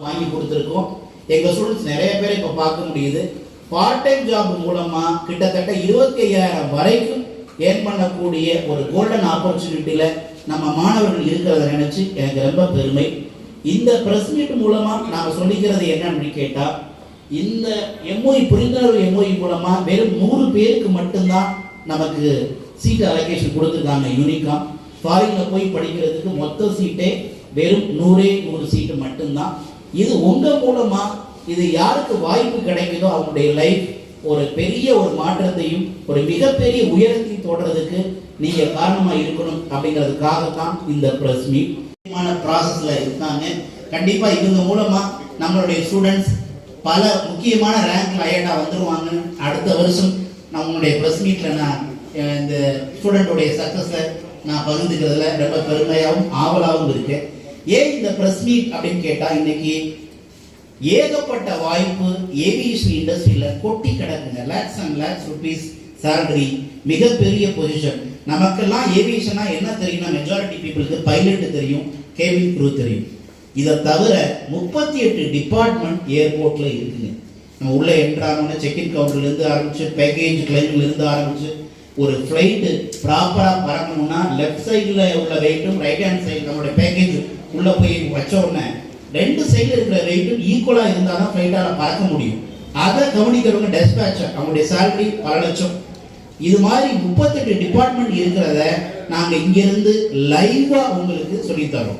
வாங்கி கொடுத்துருக்கோம். எங்கள் ஸ்டூடெண்ட்ஸ் நிறைய பேர் இப்போ பார்க்க முடியுது. பார்ட் டைம் ஜாப் மூலமாக கிட்டத்தட்ட 25,000 வரைக்கும் ஏர்ன் பண்ணக்கூடிய ஒரு கோல்டன் ஆப்பர்ச்சுனிட்டியில் நம்ம மாணவர்கள் இருக்கிறத நினச்சி எனக்கு ரொம்ப பெருமை. இந்த ப்ரெஸ் மீட் மூலமாக நாம் சொல்லிக்கிறது என்னன்னு கேட்டால், இந்த எம்ஓஇ புரிந்துணர்வு எம்ஓஇ மூலமாக வெறும் 100 பேருக்கு மட்டும்தான் நமக்கு சீட் அலோகேஷன் கொடுத்துருக்காங்க. யூனிக்காக ஃபாரினில் போய் படிக்கிறதுக்கு மொத்த சீட்டே வெறும் 100 சீட்டு மட்டும்தான். இது உங்கள் மூலமாக இது யாருக்கு வாய்ப்பு கிடைக்குதோ அவங்களுடைய லைஃப் ஒரு பெரிய ஒரு மாற்றத்தையும் ஒரு மிகப்பெரிய உயரத்தையும் தொடர்றதுக்கு நீங்கள் காரணமாக இருக்கணும் அப்படிங்கிறதுக்காகத்தான் இந்த ப்ரெஸ் மீட். ப்ராசஸில் இருக்காங்க. கண்டிப்பாக இவங்க மூலமாக நம்மளுடைய ஸ்டூடெண்ட்ஸ் பல முக்கியமான ரேங்க்ல ஐஏட்டா வந்துருவாங்க. அடுத்த வருஷம் நம்மளுடைய ப்ரெஸ் மீட்டில் நான் இந்த ஸ்டூடெண்ட்டுடைய சக்ஸஸை நான் பகிர்ந்துக்கிறதுல ரொம்ப பெருமையாகவும் ஆவலாகவும் இருக்கேன். ஏன் இந்த ப்ரெஸ் மீட் அப்படின்னு கேட்டால், இன்னைக்கு ஏகப்பட்ட வாய்ப்பு ஏவியேஷன் இண்டஸ்ட்ரியில் கொட்டி கிடக்குங்க. Lakhs and lakhs rupees salary, மிகப்பெரிய பொசிஷன். நமக்கெல்லாம் ஏவியேஷனா என்ன தெரியும்னா, மெஜாரிட்டி பீப்புளுக்கு பைலட் தெரியும், கேபின் க்ரூ தெரியும். இதை தவிர 38 டிபார்ட்மெண்ட் ஏர்போர்ட்டில் இருக்குங்க. நம்ம உள்ளே என்ட்ரானோன்னு செக்இன் கவுண்டர்லேருந்து ஆரம்பிச்சு, பேக்கேஜ் கிளைம்லேருந்து ஆரம்பிச்சு, ஒரு ஃப்ளைட்டு ப்ராப்பராக பறக்கணும்னா லெஃப்ட் சைடில் உள்ள வெயிட்டும் ரைட் ஹேண்ட் சைடு நம்மளுடைய பேக்கேஜ் உள்ளே போய் வச்ச உடனே 2 சைடில் இருக்கிற வெயிட்டும் ஈக்குவலாக இருந்தால் தான் ஃப்ளைட்டால் பறக்க முடியும். அதை கவனிக்கிறவங்க டெஸ்பேச்சர், அவங்களுடைய சேலரி பல லட்சம். இது மாதிரி 38 டிபார்ட்மெண்ட் இருக்கிறத நாங்கள் இங்கேருந்து லைவாக உங்களுக்கு சொல்லித்தரோம்.